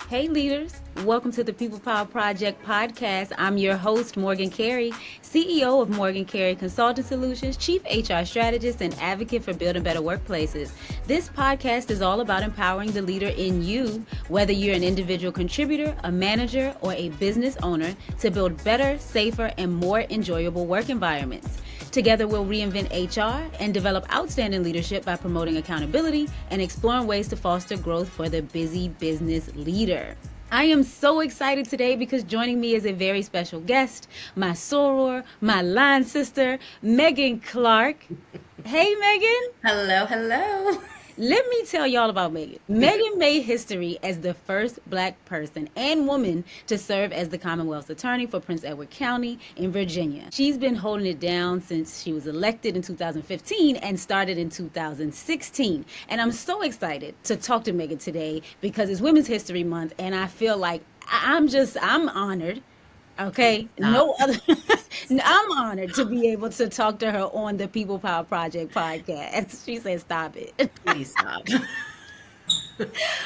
Hey leaders, welcome to the People Power Project podcast. I'm your host, Morgan Carey, CEO of Morgan Carey Consulting Solutions, Chief HR Strategist, and advocate for building better workplaces. This podcast is all about empowering the leader in you, whether you're an individual contributor, a manager, or a business owner, to build better, safer, and more enjoyable work environments. Together, we'll reinvent HR and develop outstanding leadership by promoting accountability and exploring ways to foster growth for the busy business leader. I am so excited today because joining me is a very special guest, my soror, my line sister, Megan Clark. Hey, Megan. Hello, hello. Let me tell y'all about Megan. Megan made history as the first Black person and woman to serve as the Commonwealth's attorney for Prince Edward County in Virginia. She's been holding it down since she was elected in 2015 and started in 2016. And I'm so excited to talk to Megan today because it's Women's History Month, and I feel like I'm honored. Okay, no other. I'm honored to be able to talk to her on the People Power Project podcast. She said, "Stop it." Please stop.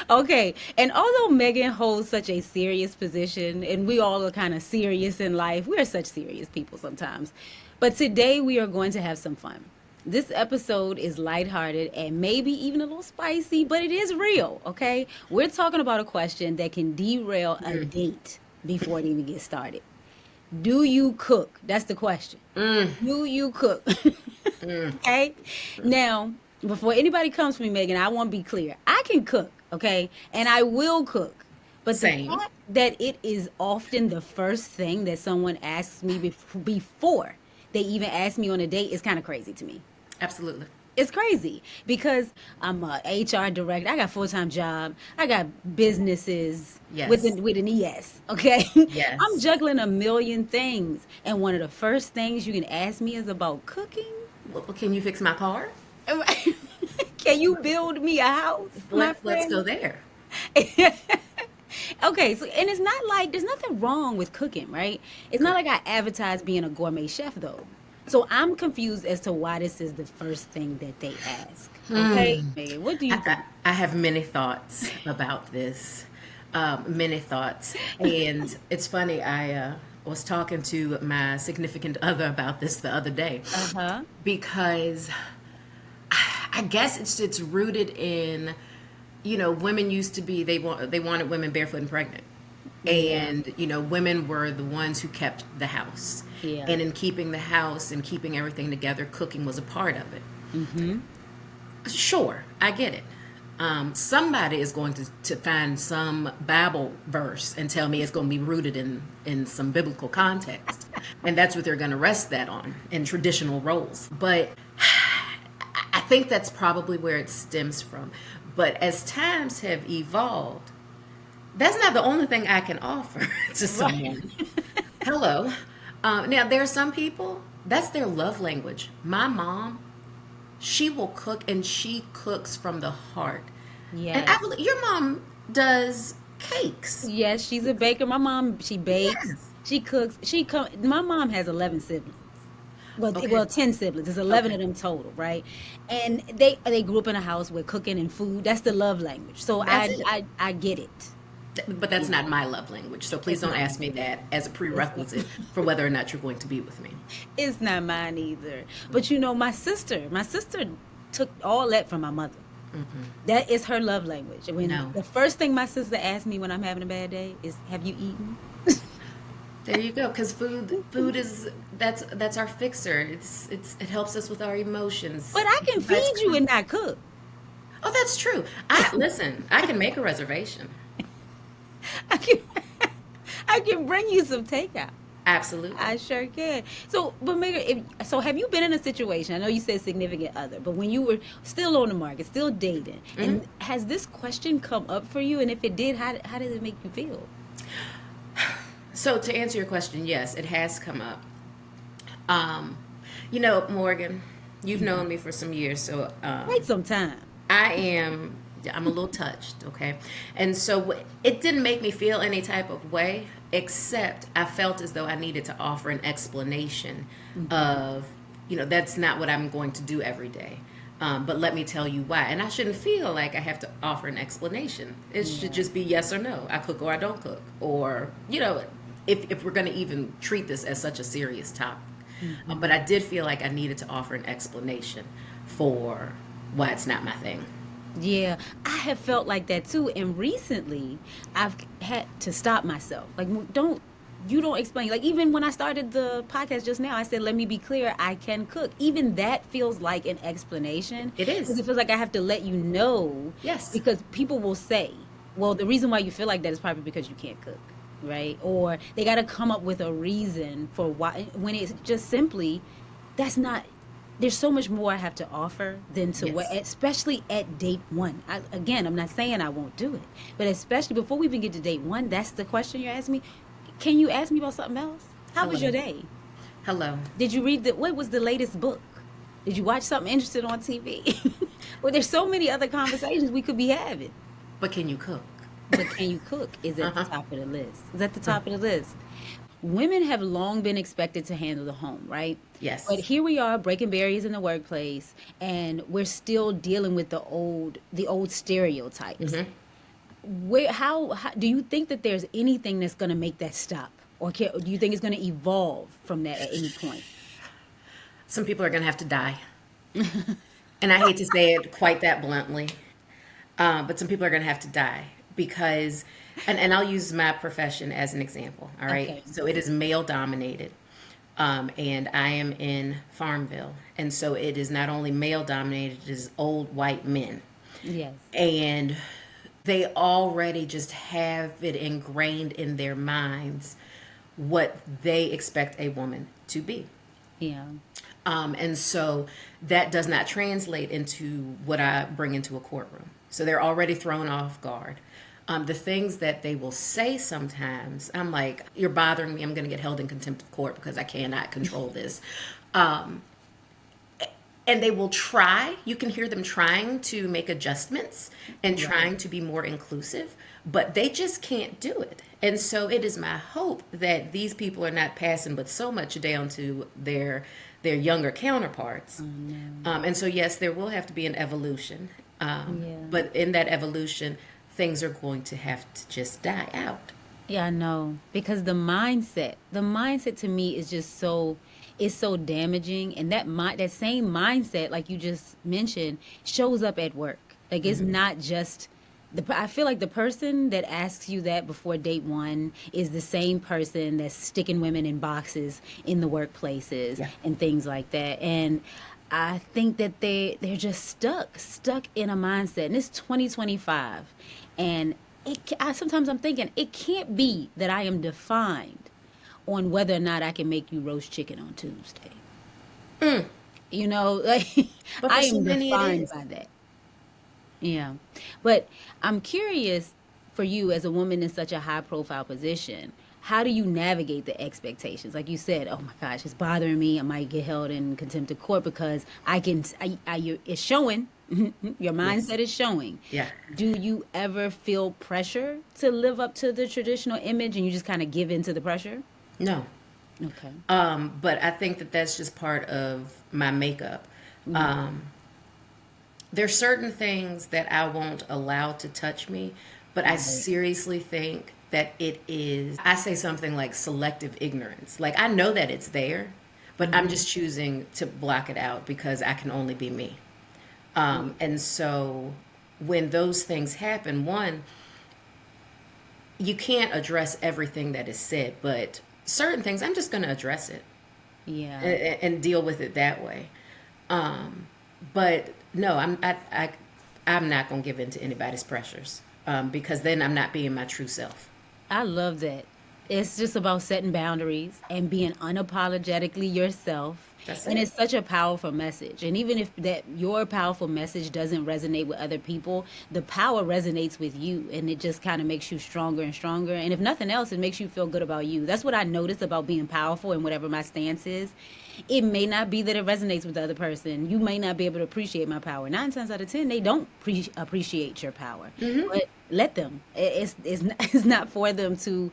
Okay, and although Megan holds such a serious position, and we all are kind of serious in life, we are such serious people sometimes. But today we are going to have some fun. This episode is lighthearted and maybe even a little spicy, but it is real. Okay, we're talking about a question that can derail a date before it even gets started. Do you cook? That's the question. Do you cook? Okay. Now, before anybody comes for me, Megan, I want to be clear. I can cook, okay? And I will cook. But Same. the fact that it is often the first thing that someone asks me before they even ask me on a date is kind of crazy to me. Absolutely. It's crazy because I'm a HR director. I got a full-time job. I got businesses Yes. with an ES, okay? Yes. I'm juggling a million things. And one of the first things you can ask me is about cooking. Well, can you fix my car? Can you build me a house, my Let's friend? go there. Okay, so and it's not like there's nothing wrong with cooking, right? It's not like I advertise being a gourmet chef though. So I'm confused as to why this is the first thing that they ask. Okay, Megan, what do you think? I have many thoughts about this. Many thoughts. And it's funny, I was talking to my significant other about this the other day Uh-huh. because I guess it's rooted in, women used to be, they wanted women barefoot and pregnant. And, women were the ones who kept the house. Yeah. And in keeping the house and keeping everything together, cooking was a part of it. Mm-hmm. Sure, I get it. Somebody is going to find some Bible verse and tell me it's going to be rooted in some biblical context. And that's what they're going to rest that on in traditional roles. But I think that's probably where it stems from. But as times have evolved, that's not the only thing I can offer to someone. Hello. Now, there are some people, that's their love language. My mom, she will cook, and she cooks from the heart. Yes. And I believe your mom does cakes. Yes, she's a baker. My mom, she bakes, Yes. she cooks. My mom has 11 siblings. Okay. Well, 10 siblings. There's 11 Okay. of them total, right? And they grew up in a house with cooking and food. That's the love language. So That's it. I get it. But that's not my love language. So please don't ask me that as a prerequisite for whether or not you're going to be with me. It's not mine either. But my sister took all that from my mother. That is her love language. When No. the first thing my sister asks me when I'm having a bad day is, "Have you eaten?" There you go. Because food is that's our fixer. It helps us with our emotions. But I can That's feed you and not cook. Oh, that's true. Listen. I can make a reservation. I can, I can bring you some takeout. Absolutely. I sure can. So, but Megan, have you been in a situation? I know you said significant other, but when you were still on the market, still dating, and has this question come up for you? And if it did, how did it make you feel? So to answer your question, yes, it has come up. Morgan, you've known me for some years, so Wait some time. I'm a little touched, okay? And so it didn't make me feel any type of way, except I felt as though I needed to offer an explanation of, that's not what I'm going to do every day. But let me tell you why. And I shouldn't feel like I have to offer an explanation. It should just be yes or no. I cook or I don't cook. Or, if we're going to even treat this as such a serious topic. But I did feel like I needed to offer an explanation for why it's not my thing. Yeah, I have felt like that too. And recently, I've had to stop myself. Like, you don't explain. Like, even when I started the podcast just now, I said, let me be clear, I can cook. Even that feels like an explanation. It Because is. it feels like I have to let you know. Yes. Because people will say, well, the reason why you feel like that is probably because you can't cook, right? Or they got to come up with a reason for why, when it's just simply, that's not, there's so much more I have to offer than to what, Yes. especially at date one. Again, I'm not saying I won't do it, but especially before we even get to date one, that's the question you're asking me. Can you ask me about something else? How was Hello. your day? Hello. Did you read what was the latest book? Did you watch something interesting on TV? Well, there's so many other conversations we could be having. But can you cook? But can you cook is at the Uh-huh. top of the list. Is at the top of the list. Women have long been expected to handle the home, right? But Yes. here we are breaking barriers in the workplace, and we're still dealing with the old stereotypes. Hmm. How do you think that there's anything that's going to make that stop, or do you think it's going to evolve from that at any point? Some people are going to have to die. And I hate to say it quite that bluntly, but some people are going to have to die because, and I'll use my profession as an example. All right. Okay. So it is male dominated. And I am in Farmville. And so it is not only male dominated, it is old white men. Yes. And they already just have it ingrained in their minds what they expect a woman to be. Yeah. And so that does not translate into what I bring into a courtroom. So they're already thrown off guard. The things that they will say sometimes, I'm like, you're bothering me. I'm going to get held in contempt of court because I cannot control this. Um, and they will try. You can hear them trying to make adjustments and trying to be more inclusive, but they just can't do it. And so it is my hope that these people are not passing but so much down to their younger counterparts. And so yes, there will have to be an evolution. Yeah. But in that evolution, things are going to have to just die out. Yeah, I know. Because the mindset to me is just so damaging, and that same mindset, like you just mentioned, shows up at work. Like it's not just I feel like the person that asks you that before date one is the same person that's sticking women in boxes in the workplaces Yeah. and things like that. And I think that they're just stuck in a mindset. And it's 2025, and sometimes I'm thinking it can't be that I am defined on whether or not I can make you roast chicken on Tuesday. Like But for I so am many, it defined is. by that. Yeah. But I'm curious, for you as a woman in such a high profile position, how do you navigate the expectations? Like you said, oh my gosh, it's bothering me. I might get held in contempt of court because it's showing. Your Yes. mindset is showing. Yeah. Do you ever feel pressure to live up to the traditional image, and you just kind of give in to the pressure? No. Okay. But I think that that's just part of my makeup. Um, there's certain things that I won't allow to touch me, but I Right. seriously think that it is, I say something like selective ignorance. Like I know that it's there, but I'm just choosing to block it out because I can only be me. And so when those things happen, one, you can't address everything that is said, but certain things, I'm just going to address it Yeah. and deal with it that way. But no, I'm not going to give in to anybody's pressures because then I'm not being my true self. I love that. It's just about setting boundaries and being unapologetically yourself. That's And it. it's such a powerful message. And even if that your powerful message doesn't resonate with other people, the power resonates with you, and it just kind of makes you stronger and stronger. And if nothing else, it makes you feel good about you. That's what I notice about being powerful and whatever my stance is. It may not be that it resonates with the other person. You may not be able to appreciate my power. 9 times out of 10, they don't appreciate your power. But let them. It's not for them to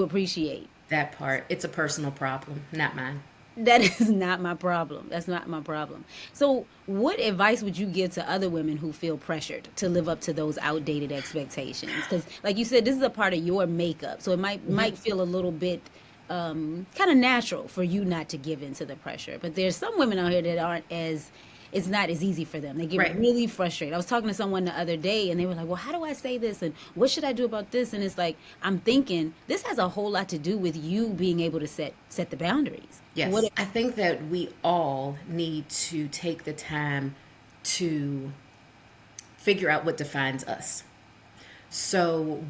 appreciate. That part, it's a personal problem, not mine. That is not my problem. That's not my problem. So, what advice would you give to other women who feel pressured to live up to those outdated expectations? Because, like you said, this is a part of your makeup, so it might feel a little bit kind of natural for you not to give in to the pressure. But there's some women out here that aren't as it's not as easy for them. They get Right. really frustrated. I was talking to someone the other day and they were like, well, how do I say this? And what should I do about this? And it's like, I'm thinking this has a whole lot to do with you being able to set the boundaries. Yes. What I think that we all need to take the time to figure out what defines us. So,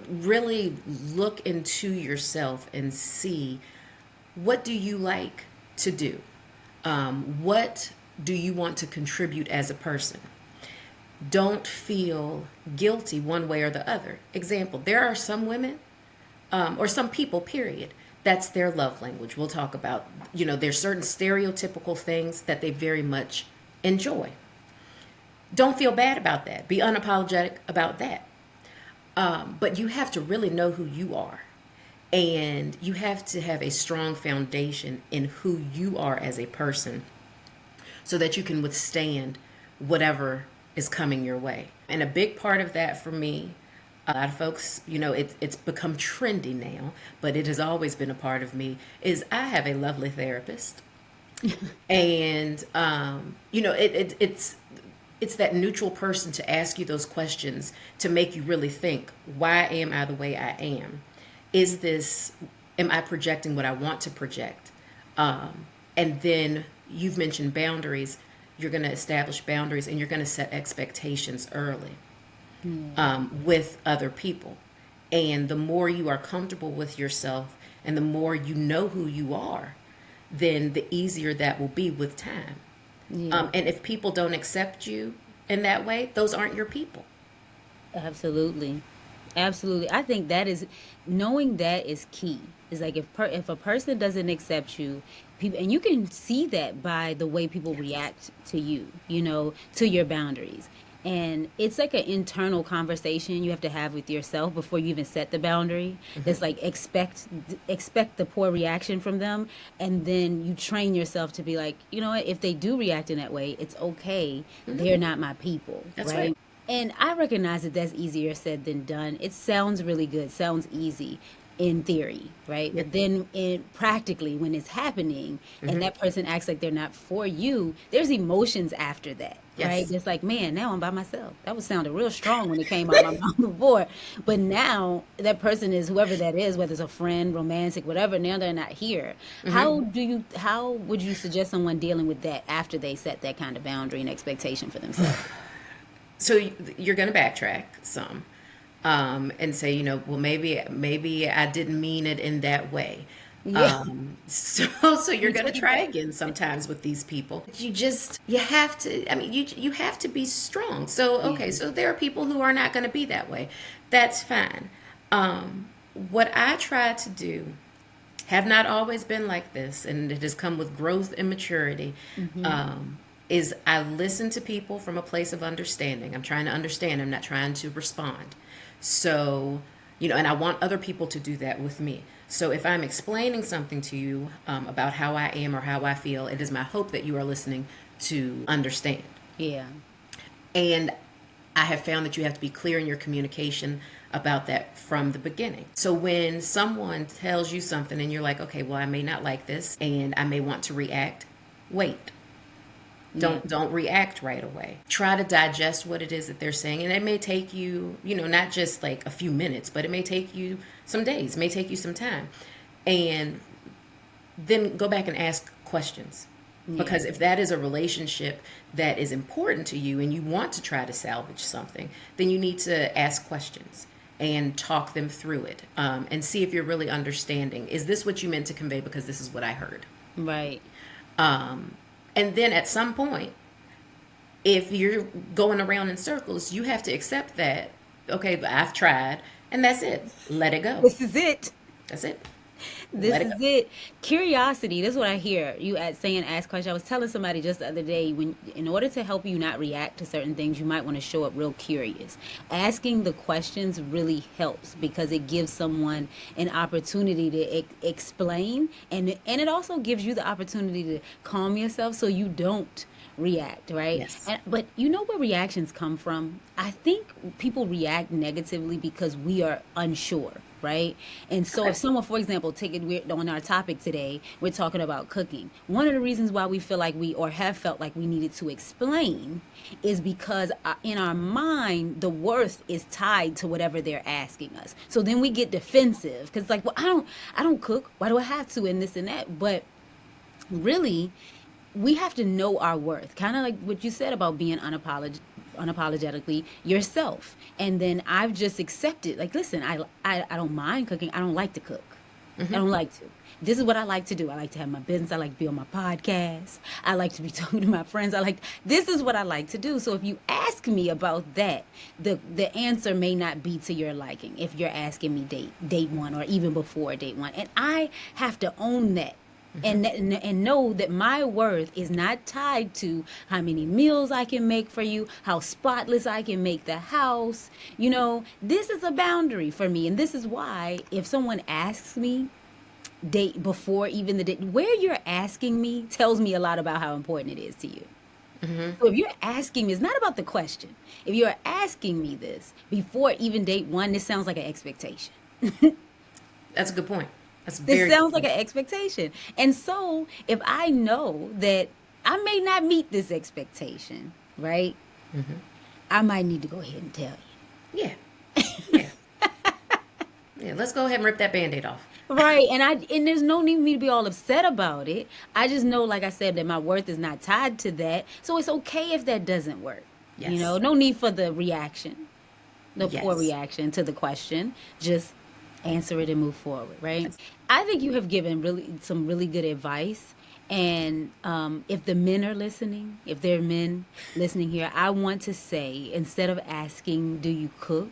really look into yourself and see, what do you like to do? What do you want to contribute as a person? Don't feel guilty one way or the other. Example, there are some women, or some people, period, that's their love language. We'll talk about, there's certain stereotypical things that they very much enjoy. Don't feel bad about that. Be unapologetic about that. But you have to really know who you are. And you have to have a strong foundation in who you are as a person so that you can withstand whatever is coming your way. And a big part of that for me, a lot of folks, it's become trendy now, but it has always been a part of me, is I have a lovely therapist. And, it's that neutral person to ask you those questions to make you really think, why am I the way I am? Am I projecting what I want to project? And then you've mentioned boundaries. You're going to establish boundaries and you're going to set expectations early with other people. And the more you are comfortable with yourself and the more you know who you are, then the easier that will be with time. Yeah. And if people don't accept you in that way, those aren't your people. Absolutely. Absolutely. I think that is knowing that is key. It's like if a person doesn't accept you, people and you can see that by the way people react to you, to your boundaries. And it's like an internal conversation you have to have with yourself before you even set the boundary. That's like expect the poor reaction from them, and then you train yourself to be like, you know what, if they do react in that way, it's okay. They're not my people, That's right? right. And I recognize that that's easier said than done. It sounds really good, sounds easy in theory, right? Yeah. But then practically when it's happening and that person acts like they're not for you, there's emotions after that, right? Yes. It's like, man, now I'm by myself. That was sounded real strong when it came out my mouth before. But now that person is whoever that is, whether it's a friend, romantic, whatever, now they're not here. How would you suggest someone dealing with that after they set that kind of boundary and expectation for themselves? So you're going to backtrack some, and say, well, maybe I didn't mean it in that way. Yeah. So you're going to try again sometimes with these people. You have to, I mean, you have to be strong. So, okay, Yeah. so there are people who are not going to be that way. That's fine. What I try to do, have not always been like this, and it has come with growth and maturity, is I listen to people from a place of understanding. I'm trying to understand. I'm not trying to respond. So, and I want other people to do that with me. So if I'm explaining something to you about how I am or how I feel, it is my hope that you are listening to understand. Yeah. And I have found that you have to be clear in your communication about that from the beginning. So when someone tells you something and you're like, okay, well, I may not like this and I may want to react, wait. Don't react right away. Try to digest what it is that they're saying. And it may take you, not just like a few minutes, but it may take you some days, may take you some time. And then go back and ask questions. Because if that is a relationship that is important to you and you want to try to salvage something, then you need to ask questions and talk them through it, and see if you're really understanding. Is this what you meant to convey? Because this is what I heard. Right. And then at some point, if you're going around in circles, you have to accept that, okay, I've tried, and that's it. Let it go. This is it. That's it. This Let it is go. it. Curiosity. This is what I hear you at saying ask questions. I was telling somebody just the other day when in order to help you not react to certain things, you might want to show up real curious. Asking the questions really helps because it gives someone an opportunity to explain and it also gives you the opportunity to calm yourself so you don't react, right? Yes. But you know where reactions come from? I think people react negatively because we are unsure, right? And so if Okay. someone, for example, take it we're on our topic today, we're talking about cooking. One of the reasons why we feel like we or have felt like we needed to explain is because in our mind the worth is tied to whatever they're asking us. So then we get defensive because like, well, I don't cook. Why do I have to? And this and that. But really we have to know our worth, kind of like what you said about being unapologetically yourself. And then I've just accepted like, listen, I don't mind cooking. I don't like to cook. I don't like to. This is what I like to do. I like to have my business. I like to be on my podcast. I like to be talking to my friends. This is what I like to do. So if you ask me about that, the answer may not be to your liking if you're asking me date one or even before date one. And I have to own that and know that my worth is not tied to how many meals I can make for you, how spotless I can make the house. This is a boundary for me, and this is why if someone asks me date before even the date, where you're asking me tells me a lot about how important it is to you. So if you're asking me, it's not about the question. If you're asking me this before even date one, this sounds like an expectation. That's a good point. That's a This very good sounds like point. an expectation. And so if I know that I may not meet this expectation, right? I might need to go ahead and tell Yeah. Yeah. Yeah. Let's go ahead and rip that band-aid off. you. Right. And there's no need for me to be all upset about it. I just know, like I said, that my worth is not tied to that. So it's okay if that doesn't work. Yes. No need for the reaction, the poor Yes. reaction to the question. Just answer it and move forward, right? That's, I think you have given really some really good advice. And if the men are listening, if there are men listening here, I want to say instead of asking, do you cook?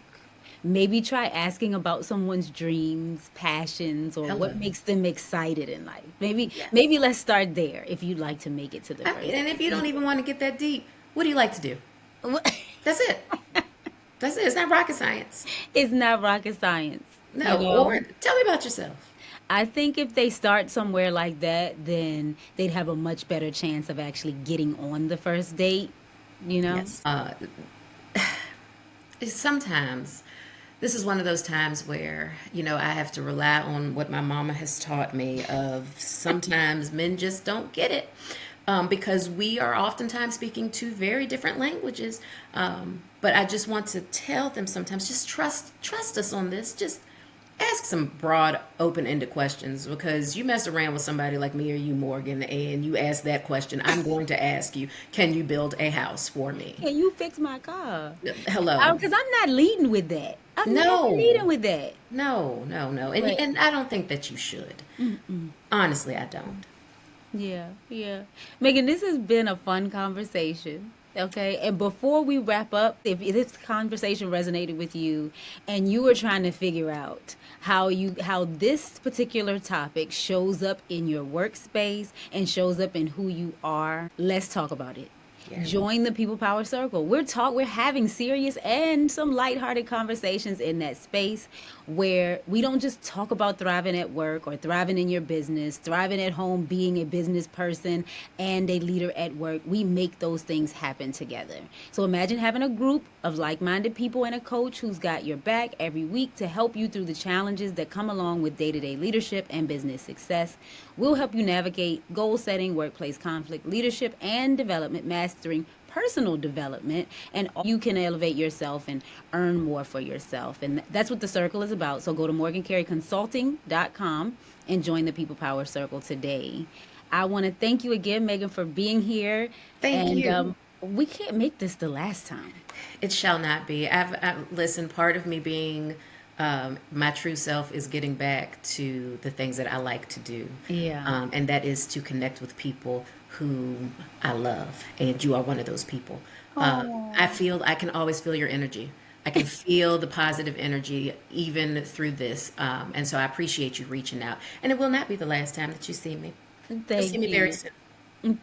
Maybe try asking about someone's dreams, passions, or hello. what makes them excited in life. Maybe Yes. let's start there if you'd like to make it to the first And if you don't date. even want to get that deep, what do you like to do? That's it. That's it. It's not rocket science. It's not rocket science, you No. Or know? tell me about yourself. I think if they start somewhere like that, then they'd have a much better chance of actually getting on the first date, you know? Yes. Sometimes this is one of those times where, I have to rely on what my mama has taught me of sometimes men just don't get it. Because we are oftentimes speaking two very different languages. But I just want to tell them sometimes just trust us on this. Just ask some broad, open-ended questions because you mess around with somebody like me or you, Morgan, and you ask that question. I'm going to ask you, can you build a house for me? Can you fix my car? Hello. Because I'm not leading with that. I'm never No, leading with that. no, no, no. And, But and I don't think that you should. Honestly, I don't. yeah, yeah. Megan, this has been a fun conversation. Okay. And before we wrap up, if this conversation resonated with you and you were trying to figure out how this particular topic shows up in your workspace and shows up in who you are, let's talk about it. Yeah. Join the People Power Circle. We're having serious and some lighthearted conversations in that space where we don't just talk about thriving at work or thriving in your business, thriving at home, being a business person and a leader at work. We make those things happen together. So imagine having a group of like-minded people and a coach who's got your back every week to help you through the challenges that come along with day-to-day leadership and business success. We'll help you navigate goal setting, workplace conflict, leadership and development, mastering personal development, and you can elevate yourself and earn more for yourself. And that's what the circle is about. So go to morgancareyconsulting.com and join the People Power Circle today. I want to thank you again, Megan, for being here. Thank And you. we can't make this the last time. It shall not be. Listen, part of me being my true self is getting back to the things that I like to do. Yeah. And that is to connect with people whom I love. And you are one of those people. Oh, I can always feel your energy. I can feel the positive energy even through this. And so I appreciate you reaching out. And it will not be the last time that you see me. You'll see Thank me very you. soon.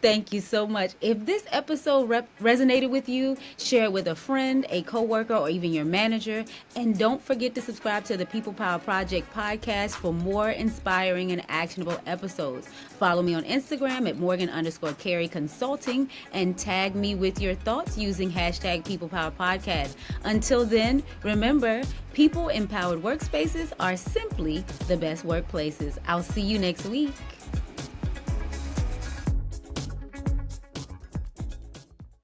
Thank you so much. If this episode resonated with you, share it with a friend, a coworker, or even your manager. And don't forget to subscribe to the People Power Project podcast for more inspiring and actionable episodes. Follow me on Instagram at Morgan_Carey Consulting and tag me with your thoughts using hashtag People Power Podcast. Until then, remember, people empowered workspaces are simply the best workplaces. I'll see you next week.